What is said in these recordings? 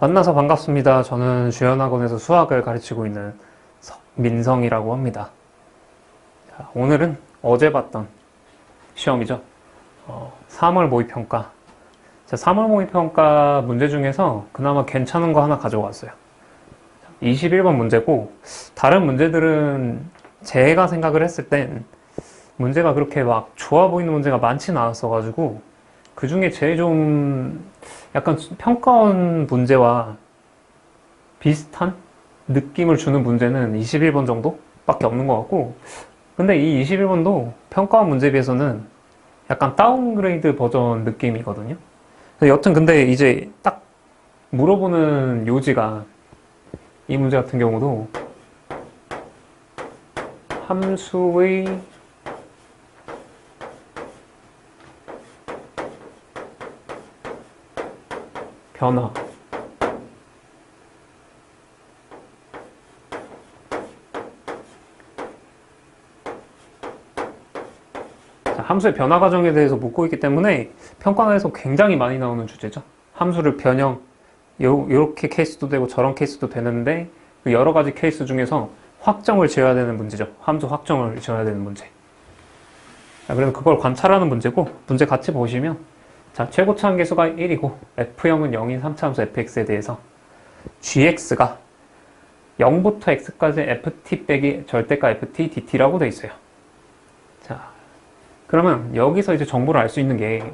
만나서 반갑습니다. 저는 주연학원에서 수학을 가르치고 있는 민성이라고 합니다. 자, 오늘은 어제 봤던 시험이죠. 3월 모의평가. 자, 3월 모의평가 문제 중에서 그나마 괜찮은 거 하나 가져왔어요. 21번 문제고, 다른 문제들은 제가 생각을 했을 땐 문제가 그렇게 막 좋아 보이는 문제가 많지는 않았어가지고, 그 중에 제일 좀 약간 평가원 문제와 비슷한 느낌을 주는 문제는 21번 정도밖에 없는 것 같고, 근데 이 21번도 평가원 문제에 비해서는 약간 다운그레이드 버전 느낌이거든요. 여튼 근데 이제 딱 물어보는 요지가, 이 문제 같은 경우도 함수의 변화. 자, 함수의 변화 과정에 대해서 묻고 있기 때문에 평가원에서 굉장히 많이 나오는 주제죠. 함수를 변형, 요렇게 케이스도 되고 저런 케이스도 되는데 그 여러 가지 케이스 중에서 확정을 지어야 되는 문제죠. 함수 확정을 지어야 되는 문제. 자, 그래서 그걸 관찰하는 문제고, 문제 같이 보시면, 자, 최고차항 계수가 1이고 f형은 0인 3차함수 fx에 대해서 gx가 0부터 x까지 ft 빼기 절대가 ft dt라고 되어 있어요. 자, 그러면 여기서 이제 정보를 알 수 있는 게,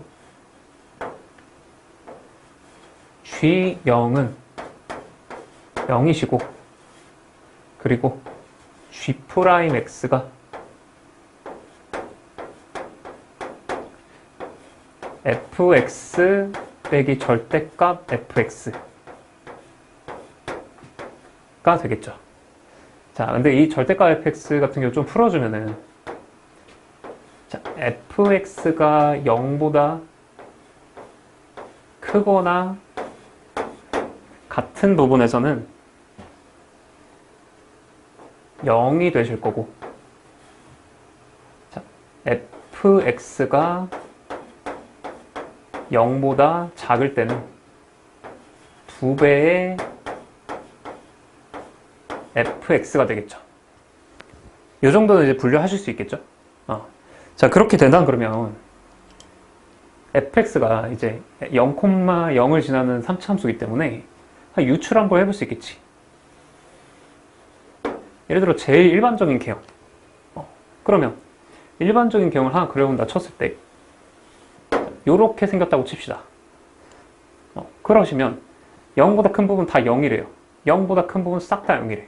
g0은 0이시고, 그리고 g'x가 fx 빼기 절대값 fx가 되겠죠. 자, 근데 이 절대값 fx 같은 경우 좀 풀어주면은, 자, fx가 0보다 크거나 같은 부분에서는 0이 되실 거고, 자, fx가 0보다 작을 때는 2배의 fx가 되겠죠. 이 정도는 이제 분류하실 수 있겠죠. 자, 그렇게 된다 그러면 fx가 이제 0,0을 지나는 3차함수이기 때문에 유출 한번 해볼 수 있겠지. 예를 들어 제일 일반적인 개형. 그러면 일반적인 개형을 하나 그려본다 쳤을 때 요렇게 생겼다고 칩시다. 그러시면 0보다 큰 부분 다 0이래요. 0보다 큰 부분 싹 다 0이래.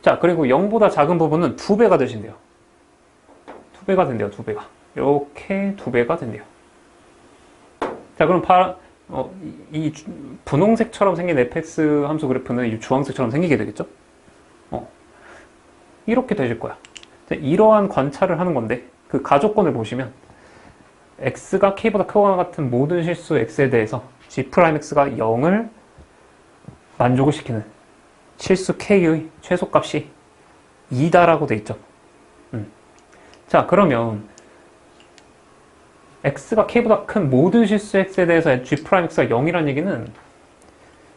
자, 그리고 0보다 작은 부분은 2배가 되신대요. 2배가 된대요, 2배가. 이렇게 2배가 된대요. 자, 그럼 이 분홍색처럼 생긴 fx 함수 그래프는 이 주황색처럼 생기게 되겠죠? 이렇게 되실 거야. 자, 이러한 관찰을 하는 건데, 그 가조건을 보시면 x가 k보다 크거나 같은 모든 실수 x에 대해서 g'x가 0을 만족을 시키는 실수 k의 최소값이 2다라고 돼 있죠. 자, 그러면 x가 k보다 큰 모든 실수 x에 대해서 g'x가 0이라는 얘기는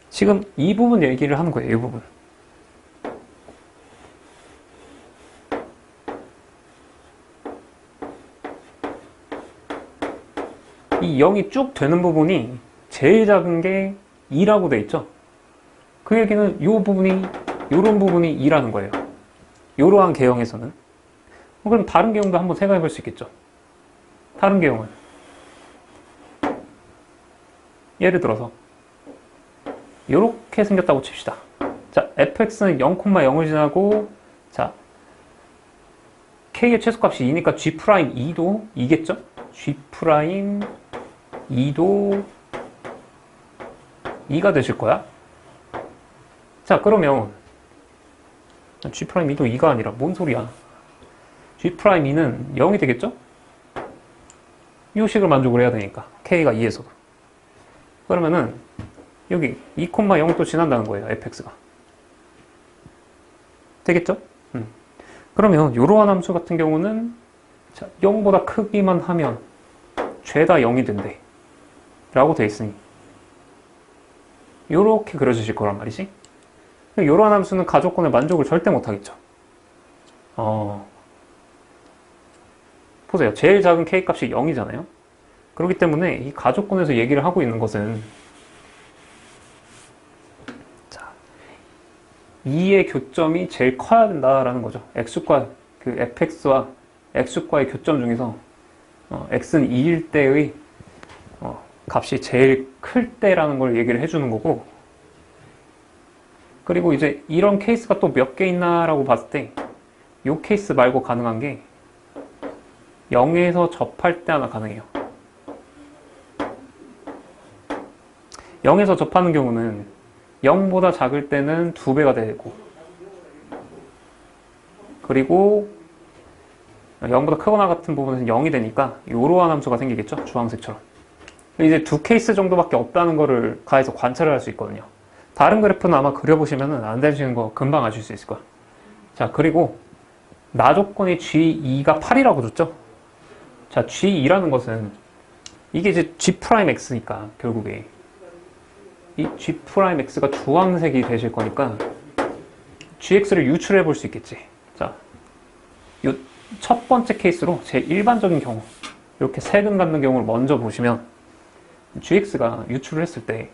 지금 이 부분 얘기를 하는 거예요. 이 부분. 이 0이 쭉 되는 부분이 제일 작은 게 2라고 돼 있죠. 그 얘기는 요런 부분이 2라는 거예요. 요러한 개형에서는. 그럼 다른 개형도 한번 생각해 볼 수 있겠죠. 다른 개형은 예를 들어서 요렇게 생겼다고 칩시다. 자, fx는 0,0을 지나고, 자, k의 최소값이 2니까 g'2도 2겠죠? g'2도 2가 되실 거야. 자, 그러면 g'2도 2가 아니라 뭔 소리야? g'2는 0이 되겠죠? 이 식을 만족을 해야 되니까 k가 2에서도. 그러면은 여기 2,0도 지난다는 거예요. fx가. 되겠죠? 그러면 이러한 함수 같은 경우는, 자, 0보다 크기만 하면 죄다 0이 된대 라고 돼 있으니 요렇게 그려주실 거란 말이지. 요러한 함수는 가조건의 만족을 절대 못하겠죠. 보세요. 제일 작은 k값이 0이잖아요. 그렇기 때문에 이 가조건에서 얘기를 하고 있는 것은 2의 교점이 제일 커야 된다라는 거죠. x과 그 fx와 x과의 교점 중에서 x는 2일 때의 값이 제일 클 때라는 걸 얘기를 해주는 거고, 그리고 이제 이런 케이스가 또 몇 개 있나라고 봤을 때 이 케이스 말고 가능한 게 0에서 접할 때 하나 가능해요. 0에서 접하는 경우는 0보다 작을 때는 2배가 되고, 그리고 0보다 크거나 같은 부분에서는 0이 되니까 이러한 함수가 생기겠죠. 주황색처럼. 이제 두 케이스 정도밖에 없다는 거를 가에서 관찰을 할 수 있거든요. 다른 그래프는 아마 그려보시면 안 되시는 거 금방 아실 수 있을 거야. 자, 그리고 나 조건이 G2가 8이라고 줬죠. 자, G2라는 것은 이게 이제 G'X니까 결국에 이 G'X가 주황색이 되실 거니까 GX를 유출해 볼 수 있겠지. 자, 이 첫 번째 케이스로 제 일반적인 경우 이렇게 색은 갖는 경우를 먼저 보시면 GX가 유출을 했을 때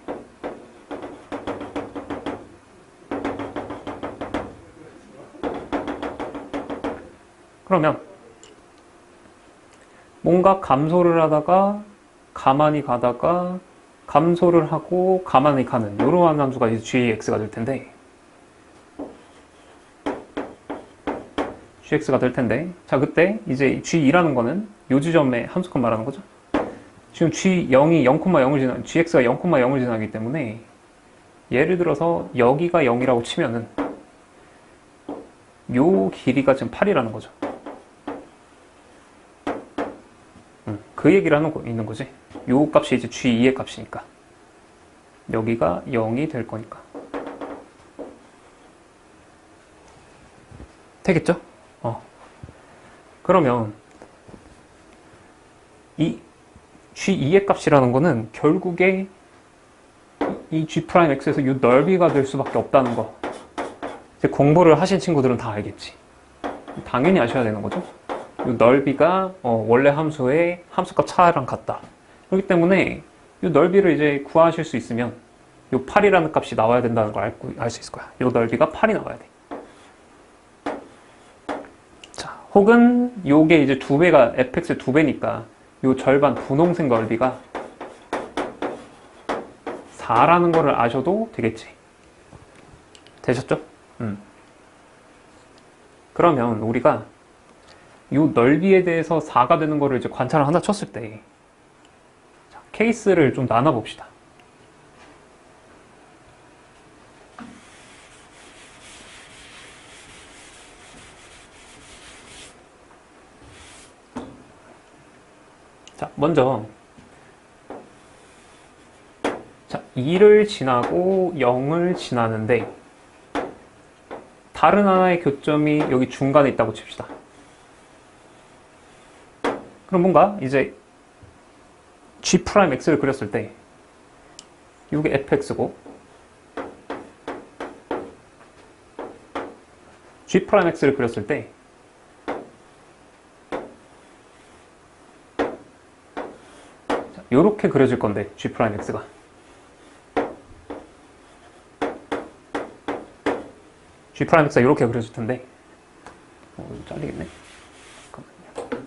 그러면 뭔가 감소를 하다가 가만히 가다가 감소를 하고 가만히 가는 이러한 함수가 이제 GX가 될 텐데 GX가 될 텐데 자, 그때 이제 G2라는 거는 요 지점의 함수값 말하는 거죠. 지금 G0이 0,0을 지나, GX가 0,0을 지나기 때문에 예를 들어서 여기가 0이라고 치면은 요 길이가 지금 8이라는 거죠. 그 얘기를 있는 거지. 요 값이 이제 G2의 값이니까 여기가 0이 될 거니까 되겠죠? 그러면 이 G2의 값이라는 거는 결국에 이 G'X에서 이 넓이가 될 수밖에 없다는 거 이제 공부를 하신 친구들은 다 알겠지. 당연히 아셔야 되는 거죠. 이 넓이가 원래 함수의 함수값 차랑 같다. 그렇기 때문에 이 넓이를 이제 구하실 수 있으면 이 8이라는 값이 나와야 된다는 걸 알 수 있을 거야. 이 넓이가 8이 나와야 돼. 자, 혹은 요게 이제 2배가 fx의 2배니까 요 절반 분홍색 넓이가 4라는 거를 아셔도 되겠지. 되셨죠? 그러면 우리가 요 넓이에 대해서 4가 되는 거를 이제 관찰을 하나 쳤을 때 자, 케이스를 좀 나눠 봅시다. 자, 먼저 자, 2를 지나고 0을 지나는데 다른 하나의 교점이 여기 중간에 있다고 칩시다. 그럼 뭔가 이제 G'X를 그렸을 때 이게 fx고 G'X를 그렸을 때 이렇게 그려질 건데 G'X가 G'X가 이렇게 그려질 텐데 이거 잘리겠네. 잠깐만요.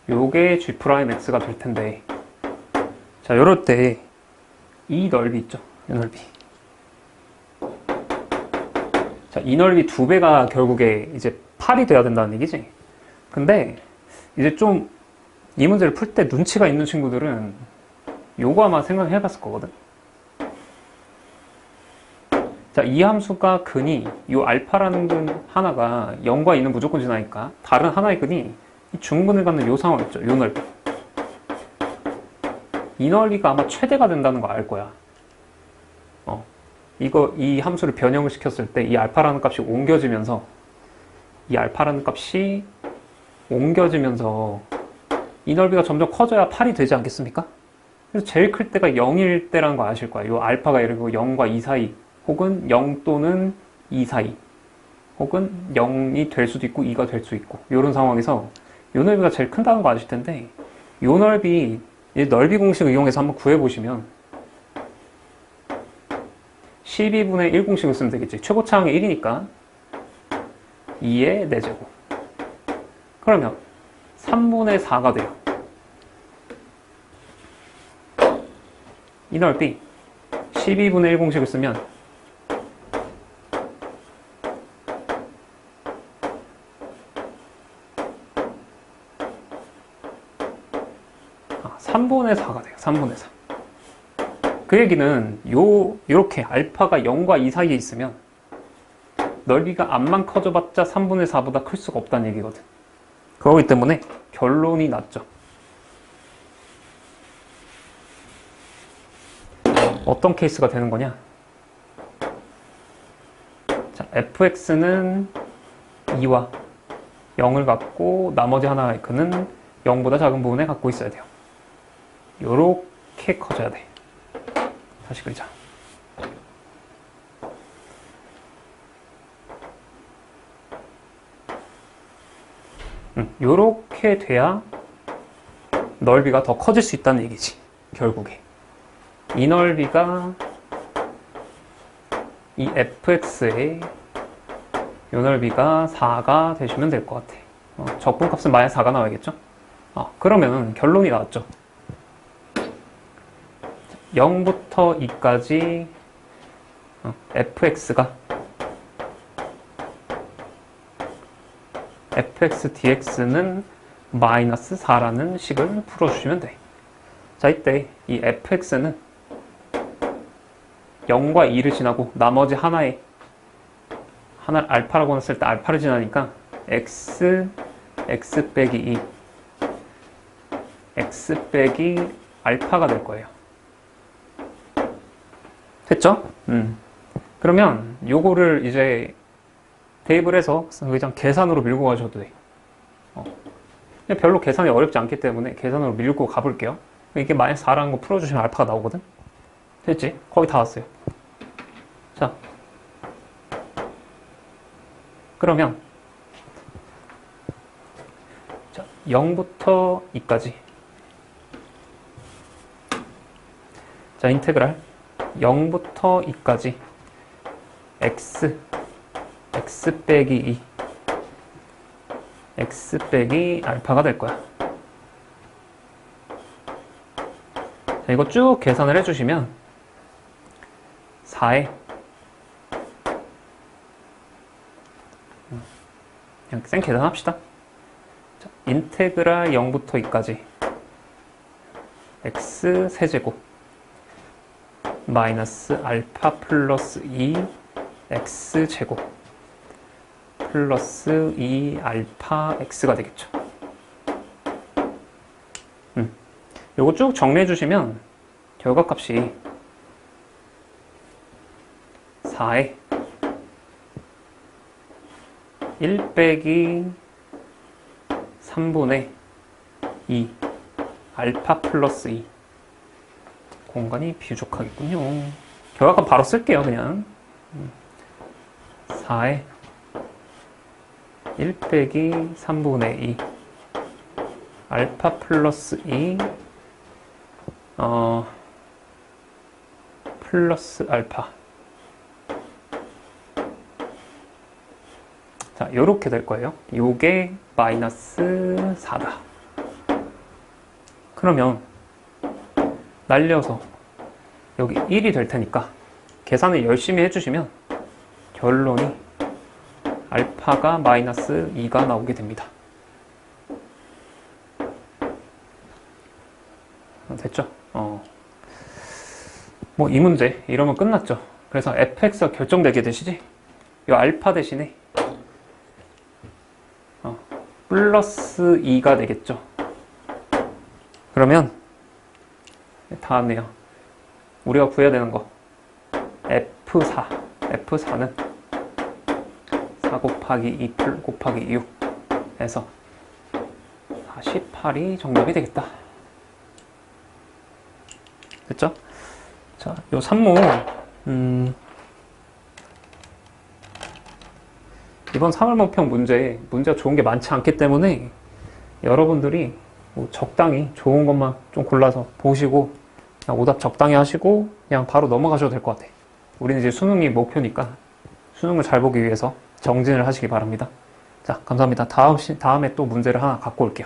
요게 G'X가 될 텐데 자, 요럴 때 이 넓이 있죠? 이 넓이. 자, 이 넓이 2배가 결국에 이제 8이 돼야 된다는 얘기지. 근데 이제 좀 이 문제를 풀 때 눈치가 있는 친구들은 요거 아마 생각해 봤을 거거든. 자, 이 함수가 근이 요 알파라는 근 하나가 0과 2는 무조건 지나니까 다른 하나의 근이 이 중근을 갖는 요 상황 있죠. 요 넓이. 이 넓이가 아마 최대가 된다는 거 알 거야. 이 함수를 변형을 시켰을 때 이 알파라는 값이 옮겨지면서 이 넓이가 점점 커져야 8이 되지 않겠습니까? 그래서 제일 클 때가 0일 때라는 거 아실 거예요. 이 알파가 예를 들어 0과 2 사이, 혹은 0 또는 2 사이, 혹은 0이 될 수도 있고 2가 될 수 있고, 이런 상황에서 이 넓이가 제일 큰다는 거 아실 텐데, 이 넓이, 이 넓이 공식을 이용해서 한번 구해보시면 12분의 1 공식을 쓰면 되겠지. 최고차항이 1이니까 2의 4제곱. 그러면 3분의 4가 돼요. 이 넓이 12분의 1 공식을 쓰면 3분의 4가 돼요. 3분의 4. 그 얘기는 요렇게 알파가 0과 2 사이에 있으면 넓이가 암만 커져봤자 3분의 4보다 클 수가 없다는 얘기거든. 그렇기 때문에 결론이 났죠. 어떤 케이스가 되는 거냐? 자, fx는 2와 0을 갖고 나머지 하나의 x는 0보다 작은 부분에 갖고 있어야 돼요. 요렇게 커져야 돼. 다시 그리자. 요렇게 돼야 넓이가 더 커질 수 있다는 얘기지, 결국에. 이 넓이가 이 fx의 요 넓이가 4가 되시면 될 것 같아. 적분값은 마이너스 4가 나와야겠죠? 그러면 결론이 나왔죠. 0부터 2까지 fx가 fx dx는 마이너스 4라는 식을 풀어주시면 돼. 자, 이때 이 fx는 0과 2를 지나고 나머지 하나를 알파라고 했을 때 알파를 지나니까 x 빼기 2 x 빼기 알파가 될 거예요. 됐죠? 그러면 요거를 이제 대입을 해서 그냥 계산으로 밀고 가셔도 돼. 별로 계산이 어렵지 않기 때문에 계산으로 밀고 가볼게요. 이게 마이너스 4라는 거 풀어주시면 알파가 나오거든? 됐지? 거의 다 왔어요. 자, 그러면 자, 0부터 2까지 자, 인테그랄 0부터 2까지 x 빼기 2 x 빼기 알파가 될 거야. 자, 이거 쭉 계산을 해주시면 4에 그냥 생 계산합시다. 자, 인테그랄 0부터 2까지 x 세제곱 마이너스 알파 플러스 2 x 제곱 플러스 2 알파 x가 되겠죠. 요거 쭉 정리해 주시면 결과값이 4에 1 빼기 3분의 2 알파 플러스 2 공간이 부족하겠군요. 결과값 바로 쓸게요. 그냥 4에 1 빼기 3분의 2 알파 플러스 2 플러스 알파. 자, 요렇게 될 거예요. 요게 마이너스 4다. 그러면 날려서 여기 1이 될 테니까 계산을 열심히 해주시면 결론이 알파가 마이너스 2가 나오게 됩니다. 됐죠? 뭐 이 문제 이러면 끝났죠. 그래서 fx가 결정되게 되시지? 이 알파 대신에 플러스 2가 되겠죠. 그러면 다 왔네요. 우리가 구해야 되는 거 F4. F4는 4 곱하기 2 곱하기 6 해서 48이 정답이 되겠다. 됐죠? 자, 요 산모, 이번 3월 모평 문제가 좋은 게 많지 않기 때문에 여러분들이 뭐 적당히 좋은 것만 좀 골라서 보시고 그냥 오답 적당히 하시고 그냥 바로 넘어가셔도 될 것 같아요. 우리는 이제 수능이 목표니까 수능을 잘 보기 위해서 정진을 하시기 바랍니다. 자, 감사합니다. 다음에 또 문제를 하나 갖고 올게요.